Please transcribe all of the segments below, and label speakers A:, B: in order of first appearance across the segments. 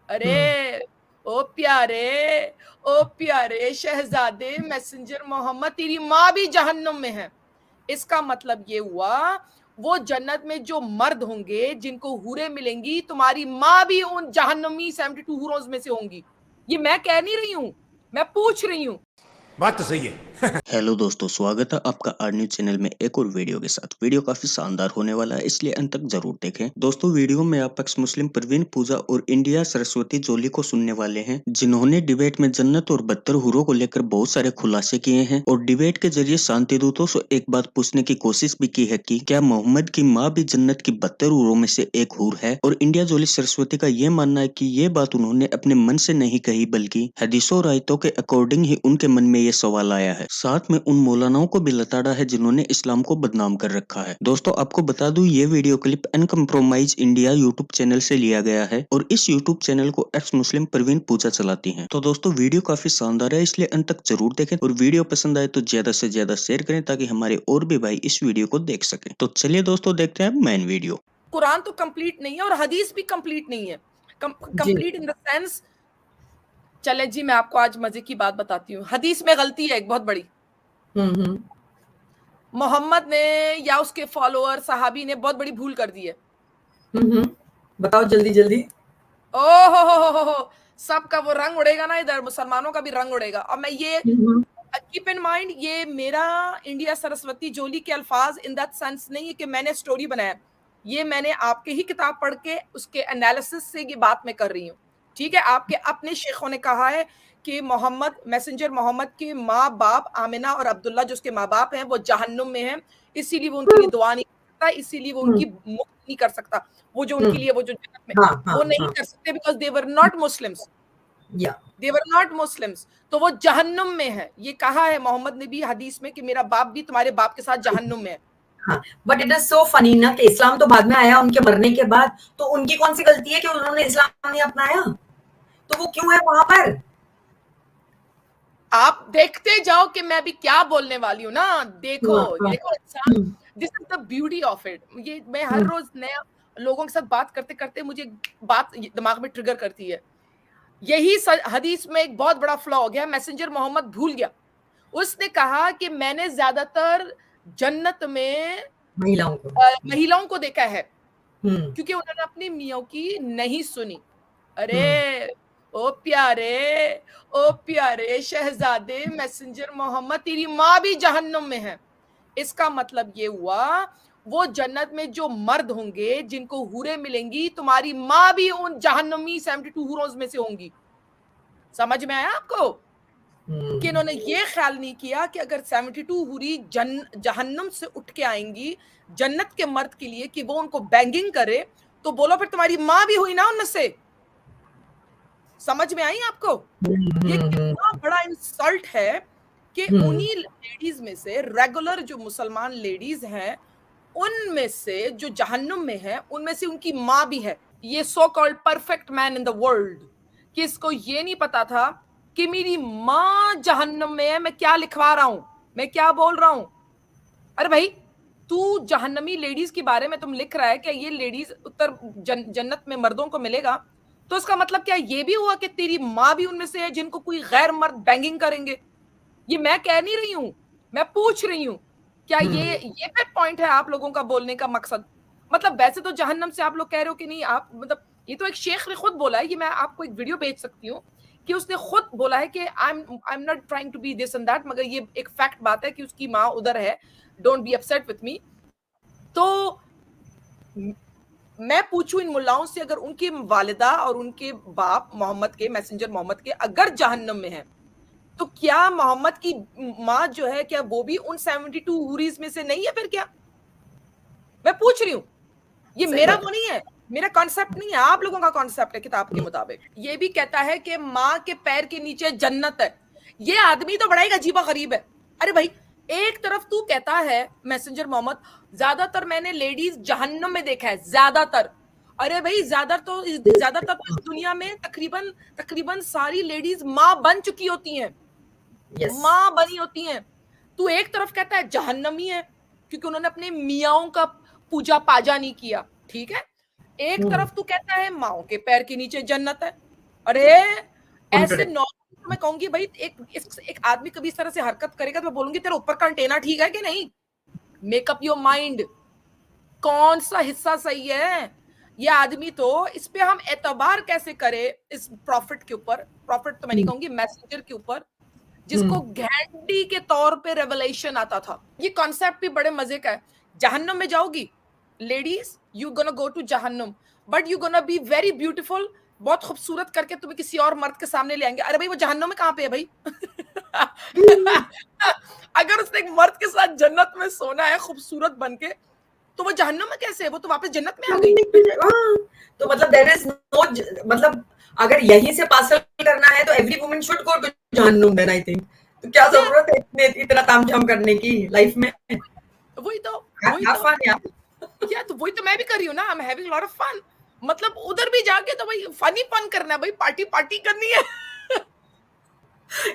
A: हम्म।
B: अरे ओ प्यारे शहजादे मैसेंजर मोहम्मद, तेरी माँ भी जहन्नुम में है। इसका मतलब ये हुआ, वो जन्नत में जो मर्द होंगे जिनको हूरें मिलेंगी, तुम्हारी माँ भी उन जहन्नुमी 72 हूरों में से होंगी। ये मैं कह नहीं रही हूं, मैं पूछ रही हूं।
A: बात तो सही है।
C: हेलो दोस्तों, स्वागत है आपका आर न्यूज चैनल में एक और वीडियो के साथ। वीडियो काफी शानदार होने वाला है, इसलिए अंत तक जरूर देखें। दोस्तों, वीडियो में आप एक्स मुस्लिम परवीन पूजा और इंडिया सरस्वती जोली को सुनने वाले हैं, जिन्होंने डिबेट में जन्नत और बदतर हुरों को लेकर बहुत सारे खुलासे किए हैं और डिबेट के जरिए शांति दूतों से एक बात पूछने की कोशिश भी की है कि क्या मोहम्मद की माँ भी जन्नत की बदतर हुरों में से एक हूर है। और इंडिया जोली सरस्वती का ये मानना है कि ये बात उन्होंने अपने मन से नहीं कही, बल्कि हदीसों और आयतों के अकॉर्डिंग ही उनके मन में ये सवाल आया है। साथ में उन मौलानाओं को भी लताड़ा है जिन्होंने इस्लाम को बदनाम कर रखा है। दोस्तों, आपको बता दूं, ये video clip uncompromise India YouTube channel से लिया गया है और इस यूट्यूब चैनल को एक्स मुस्लिम परवीन पूजा चलाती हैं। तो दोस्तों, वीडियो काफी शानदार है, इसलिए अंत तक जरूर देखें और वीडियो पसंद आए तो ज्यादा से ज्यादा शेयर करें ताकि हमारे और भी भाई इस वीडियो को देख सकें। तो चलिए दोस्तों, देखते हैं मेन वीडियो।
B: कुरान तो कंप्लीट नहीं है और हदीस भी कंप्लीट नहीं है।
A: जी।
B: कंप्लीट इन द सेंस, चले जी मैं आपको आज मजे की बात बताती हूँ। हदीस में गलती है एक बहुत बड़ी।
A: हम्म।
B: मोहम्मद ने या उसके फॉलोअर सहाबी ने बहुत बड़ी भूल कर दी है।
A: बताओ जल्दी जल्दी।
B: ओ हो, सबका वो रंग उड़ेगा ना, इधर मुसलमानों का भी रंग उड़ेगा। और मैं ये
A: हम्म।
B: कीप इन माइंड, ये मेरा इंडिया सरस्वती जोली के अल्फाज इन दैट सेंस नहीं है कि मैंने स्टोरी बनाया। ये मैंने आपके ही किताब पढ़ के उसके एनालिसिस से ये बात मैं कर रही हूँ। ठीक है, आपके अपने शेखों ने कहा है कि मोहम्मद, मैसेंजर मोहम्मद के माँ बाप आमिना और अब्दुल्ला जो उसके माँ बाप हैं वो जहन्नुम में हैं, इसीलिए वो उनके लिए दुआ नहीं कर सकता, इसीलिए वो उनकी मुक्ति नहीं कर सकता। वो जो उनके लिए, वो जो जन्नत में,
A: हाँ हाँ
B: वो नहीं
A: हाँ।
B: कर सकते because they were not Muslims.
A: या
B: दे वर नॉट मुस्लिम्स, तो वो जहन्नुम में है। ये कहा है मोहम्मद ने भी हदीस में कि मेरा बाप भी तुम्हारे बाप के साथ जहन्नुम में है।
A: हाँ, but it is so funny ना कि इस्लाम तो बाद में आया उनके मरने के बाद, तो उनकी कौन सी गलती है कि उन्होंने इस्लाम नहीं अपनाया? तो वो क्यों है वहां पर?
B: आप देखते जाओ कि मैं भी क्या बोलने वाली हूँ ना। देखो
A: हाँ हाँ।
B: देखो इंसान, this is the beauty of it. ये मैं हर रोज नया लोगों के साथ बात करते करते मुझे बात दिमाग में ट्रिगर करती है। यही हदीस में एक बहुत बड़ा फ्लॉ हो गया। मैसेंजर मोहम्मद भूल गया, उसने कहा कि मैंने ज्यादातर जन्नत में
A: महिलाओं को।
B: महिलाओं को देखा है,
A: हम्म।
B: क्योंकि उन्होंने अपनी मियों की नहीं सुनी।
A: हम्म।
B: अरे ओ प्यारे ओ प्यारे शहजादे मैसेंजर मोहम्मद, तेरी माँ भी जहन्नुम में है। इसका मतलब ये हुआ, वो जन्नत में जो मर्द होंगे जिनको हूरें मिलेंगी, तुम्हारी माँ भी उन जहन्नुमी 72 हूरों में से होंगी। समझ में आया आपको कि इन्होंने ये ख्याल नहीं किया कि अगर 72 हुरी जहन्नुम से उठ के आएंगी जन्नत के मर्द के लिए कि वो उनको बैंगिंग करे, तो बोलो फिर तुम्हारी माँ भी हुई ना उनमें से। समझ में आई आपको? ये कितना बड़ा इंसल्ट है कि उन्हीं लेडीज में से, रेगुलर जो मुसलमान लेडीज हैं, उनमें से जो जहन्नुम में है, उनमें से उनकी माँ भी है। ये so called perfect man in the world, कि इसको ये नहीं पता था कि मेरी माँ जहन्नुम में है। मैं क्या लिखवा रहा हूं, मैं क्या बोल रहा हूं? अरे भाई, तू जहन्नमी लेडीज के बारे में तुम लिख रहा है कि ये लेडीज उत्तर जन्नत में मर्दों को मिलेगा, तो इसका मतलब क्या ये भी हुआ कि तेरी माँ भी उनमें से है जिनको कोई गैर मर्द बैंगिंग करेंगे? ये मैं कह नहीं रही हूं, मैं पूछ रही हूं। क्या ये पे पॉइंट है आप लोगों का बोलने का मकसद? मतलब वैसे तो जहन्नम से आप लोग कह रहे हो कि नहीं, आप मतलब ये तो एक शेख ने खुद बोला है। ये मैं आपको एक वीडियो भेज सकती हूँ कि उसने खुद बोला है कि I am not trying to be this and that, मगर ये एक फैक्ट बात है कि उसकी माँ उधर है। Don't be upset with me. तो मैं पूछूं इन मुल्लाओं से, अगर उनकी वालिदा और उनके बाप मोहम्मद के, मैसेंजर मोहम्मद के, अगर जहन्नम में है, तो क्या मोहम्मद की माँ जो है, क्या वो भी उन 72 हुरीज में से नहीं है? फिर क्या? मैं पूछ रही हूं। ये
A: सही
B: मेरा
A: बात
B: वो नहीं है, मेरा कॉन्सेप्ट नहीं है, आप लोगों का कॉन्सेप्ट है किताब के मुताबिक। ये भी कहता है कि माँ के पैर के नीचे जन्नत है। ये आदमी तो बड़ा ही अजीबा गरीब है। अरे भाई, एक तरफ तू कहता है मैसेंजर मोहम्मद, ज्यादातर मैंने लेडीज जहन्नुम में देखा है, ज्यादातर। अरे भाई, ज्यादातर तो इस दुनिया में तकरीबन तकरीबन सारी लेडीज माँ बन चुकी होती हैं,
A: है। यस।
B: माँ बनी होती हैं। तू एक तरफ कहता है जहन्नमी है क्योंकि उन्होंने अपने मियाओं का पूजा पाजा नहीं किया, ठीक है। एक तरफ तू कहता है माओ के पैर के नीचे जन्नत है। अरे ऐसे
A: कॉन्ट्रडिक्ट।
B: नॉर्मल मैं कहूंगी भाई, एक आदमी कभी इस तरह से हरकत करेगा तो मैं बोलूंगी तेरा ऊपर का अंटेना ठीक है कि नहीं, मेकअप योर माइंड, कौन सा हिस्सा सही है। ये आदमी तो, इस पे हम एतबार कैसे करें इस प्रॉफिट के ऊपर, प्रॉफिट तो मैं नहीं कहूंगी, मैसेंजर के ऊपर, जिसको घैंटी के तौर पे रेवलेशन आता था। ये कॉन्सेप्ट भी बड़े मजे का है। जहन्नुम में जाओगी ladies, you gonna go to जहन्नुम, but you gonna be very beautiful, बहुत खूबसूरत करके तुम्हें किसी और मर्द के सामने ले आएंगे। अरे भाई वो जहन्नुम में कहाँ पे है भाई? अगर उसने एक मर्द के साथ जन्नत में सोना है खूबसूरत बनके, तो वो जहन्नुम में कैसे है? वो तो वापस जन्नत में आ गई।
A: हाँ, तो मतलब देयर इज नो, मतलब अगर यहीं से पास करना है तो every woman should go to जहन्नुम देन आई थिंक। तो क्या जरूरत है इतना तामझाम करने की लाइफ में?
B: वही तो वही तो मैं भी कर रही हूँ ना, I am having lot of fun. मतलब उधर भी जाके तो भाई फनी फन करना है भाई, पार्टी पार्टी करनी है।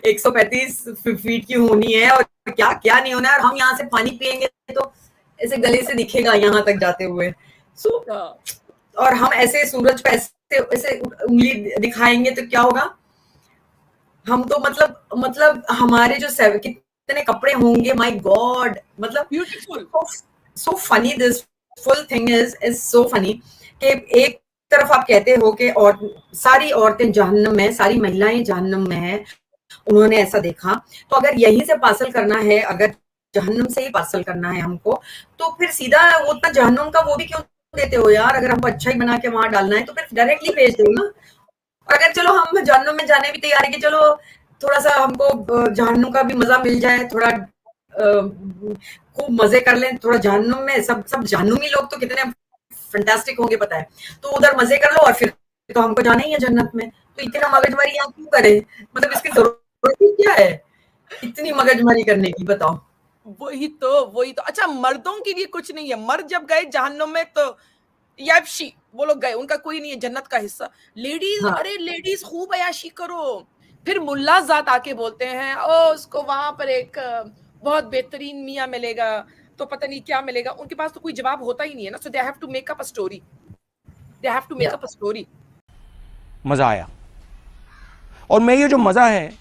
A: 135 फीट की होनी है और क्या क्या नहीं होना है, और हम यहाँ से पानी पियेंगे तो ऐसे गले से दिखेगा यहाँ तक जाते हुए। सो और हम ऐसे सूरज पे ऐसे ऐसे उंगली दिखाएंगे तो क्या होगा? हम तो मतलब हमारे जो कितने कपड़े होंगे, माय गॉड, मतलब
B: beautiful.
A: So funny, this full thing is so funny कि एक तरफ आप कहते हो कि और सारी औरतें जहन्नम में, सारी महिलाएं जहन्नम में है, उन्होंने ऐसा देखा। तो अगर यहीं से पार्सल करना है, अगर जहन्नुम से ही पार्सल करना है हमको, तो फिर सीधा वो उतना जहन्नुम का वो भी क्यों देते हो यार? अगर हमको अच्छा ही बना के वहां डालना है तो फिर डायरेक्टली भेज दो ना। और अगर चलो हम जहन्नुम में जाने भी तैयार है कि चलो थोड़ा सा हमको जहन्नुम का भी मजा मिल जाए, थोड़ा खूब मजे कर लें थोड़ा जहन्नुम में, सब जहन्नुमी लोग तो कितने फैंटास्टिक होंगे पता है, तो उधर मजे कर लो और फिर तो हमको जाना ही है जन्नत में। तो इतना मगजमारी यहाँ क्यों करें? मतलब इसकी जरूरत ही क्या है इतनी मगजमारी करने की, बताओ?
B: वही तो। अच्छा, मर्दों के लिए कुछ नहीं है, मर्द जब गए जहन्नुम में तो याबशी वो लोग गए, उनका कोई नहीं है जन्नत का हिस्सा। लेडीज,
A: हाँ,
B: अरे लेडीज खूब अयाशी करो। फिर मुल्ला जात आके बोलते हैं ओ उसको वहां पर एक बहुत बेहतरीन मियाँ मिलेगा, तो पता नहीं क्या मिलेगा। उनके पास तो कोई जवाब होता ही नहीं है ना, so they have to make up a story, they have to make up a story.
D: मजा आया, और मैं ये जो मजा है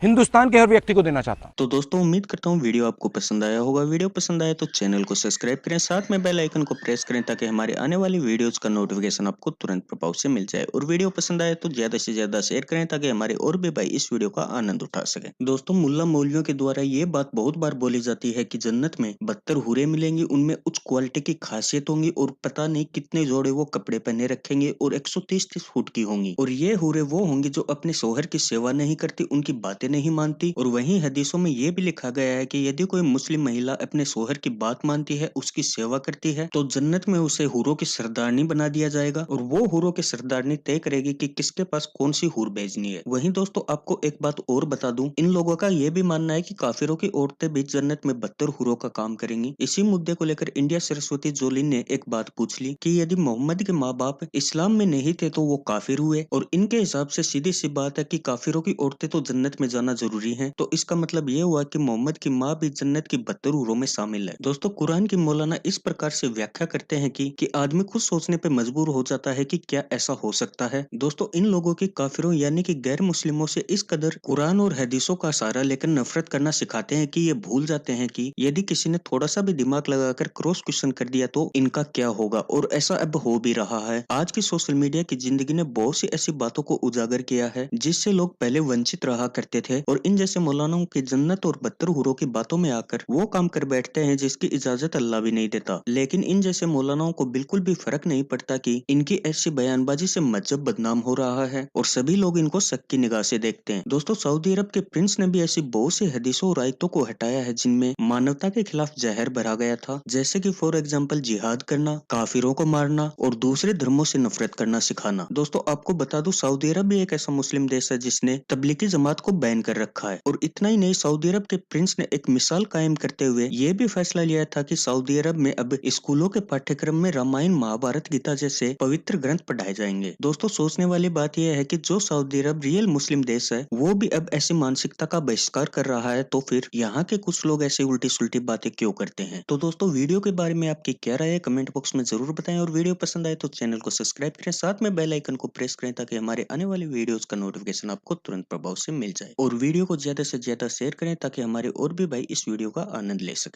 D: हिंदुस्तान के हर व्यक्ति को देना चाहता हूं।
C: तो दोस्तों उम्मीद करता हूँ वीडियो आपको पसंद आया होगा। वीडियो पसंद आया तो चैनल को सब्सक्राइब करें, साथ में बेल आइकन को प्रेस करें ताकि हमारे आने वाली वीडियोस का नोटिफिकेशन आपको तुरंत प्रभाव से मिल जाए। और वीडियो पसंद आए तो ज्यादा से ज्यादा शेयर करें ताकि हमारे और भी भाई इस वीडियो का आनंद उठा सके। दोस्तों मुल्ला मौलवियों के द्वारा ये बात बहुत बार बोली जाती है कि जन्नत में 72 हूरें मिलेंगी, उनमें उच्च क्वालिटी की खासियत होंगी और पता नहीं कितने जोड़े वो कपड़े पहने रखेंगे और 130 फुट की होंगी। और ये हूरें वो होंगी जो अपने शोहर की सेवा नहीं करती, उनकी बातें नहीं मानती। और वहीं हदीसों में ये भी लिखा गया है कि यदि कोई मुस्लिम महिला अपने शोहर की बात मानती है, उसकी सेवा करती है, तो जन्नत में उसे हूरों की सरदारनी बना दिया जाएगा और वो हूरों की सरदारनी तय करेगी कि किसके पास कौन सी हूर भेजनी है। वहीं दोस्तों आपको एक बात और बता दूं, इन लोगों का ये भी मानना है कि काफिरों की औरतें भी जन्नत में 72 हूरों का काम करेंगी। इसी मुद्दे को लेकर इंडिया सरस्वती जोली ने एक बात पूछ ली कि यदि मोहम्मद के माँ बाप इस्लाम में नहीं थे तो वो काफिर हुए, और इनके हिसाब से सीधी सी बात है कि काफिरों की औरतें तो जन्नत में जाना जरूरी है, तो इसका मतलब ये हुआ कि मोहम्मद की माँ भी जन्नत की 72 हूरों में शामिल है। दोस्तों कुरान की मौलाना इस प्रकार से व्याख्या करते हैं कि आदमी खुद सोचने पे मजबूर हो जाता है कि क्या ऐसा हो सकता है। दोस्तों इन लोगों की काफिरों यानी कि गैर मुस्लिमों से इस कदर कुरान और हदीसों का सहारा लेकर नफरत करना सिखाते हैं कि ये भूल जाते हैं कि यदि किसी ने थोड़ा सा भी दिमाग लगाकर क्रॉस क्वेश्चन कर दिया तो इनका क्या होगा, और ऐसा अब हो भी रहा है। आज की सोशल मीडिया की जिंदगी ने बहुत सी ऐसी बातों को उजागर किया है जिससे लोग पहले वंचित रहा करते थे, और इन जैसे मौलानाओं की जन्नत और 72 हूरों की बातों में आकर वो काम कर बैठते हैं जिसकी इजाजत अल्लाह भी नहीं देता। लेकिन इन जैसे मौलानाओं को बिल्कुल भी फर्क नहीं पड़ता कि इनकी ऐसी बयानबाजी से मजहब बदनाम हो रहा है और सभी लोग इनको शक की निगाह से देखते हैं। दोस्तों सऊदी अरब के प्रिंस ने भी ऐसी बहुत सी हदीसों और आयतों को हटाया है जिनमें मानवता के खिलाफ जहर भरा गया था, जैसे कि फॉर एग्जाम्पल जिहाद करना, काफिरों को मारना और दूसरे धर्मों से नफरत करना सिखाना। दोस्तों आपको बता दूं सऊदी अरब भी एक ऐसा मुस्लिम देश है जिसने तबलीगी जमात को बैन बैन कर रखा है। और इतना ही नहीं, सऊदी अरब के प्रिंस ने एक मिसाल कायम करते हुए ये भी फैसला लिया था कि सऊदी अरब में अब स्कूलों के पाठ्यक्रम में रामायण, महाभारत, गीता जैसे पवित्र ग्रंथ पढ़ाए जाएंगे। दोस्तों, सोचने वाली बात यह है कि जो सऊदी अरब रियल मुस्लिम देश है वो भी अब ऐसी मानसिकता का बहिष्कार कर रहा है, तो फिर यहाँ के कुछ लोग ऐसी उल्टी सुल्टी बातें क्यों करते हैं। तो दोस्तों, वीडियो के बारे में आपकी क्या राय है कमेंट बॉक्स में जरूर बताएं, और वीडियो पसंद आए तो चैनल को सब्सक्राइब करें, साथ में बेल आइकन को प्रेस करें ताकि हमारे आने वाली वीडियोस का नोटिफिकेशन आपको तुरंत प्रभाव से मिल जाए। और वीडियो को ज्यादा से ज्यादा शेयर करें ताकि हमारे और भी भाई इस वीडियो का आनंद ले सके।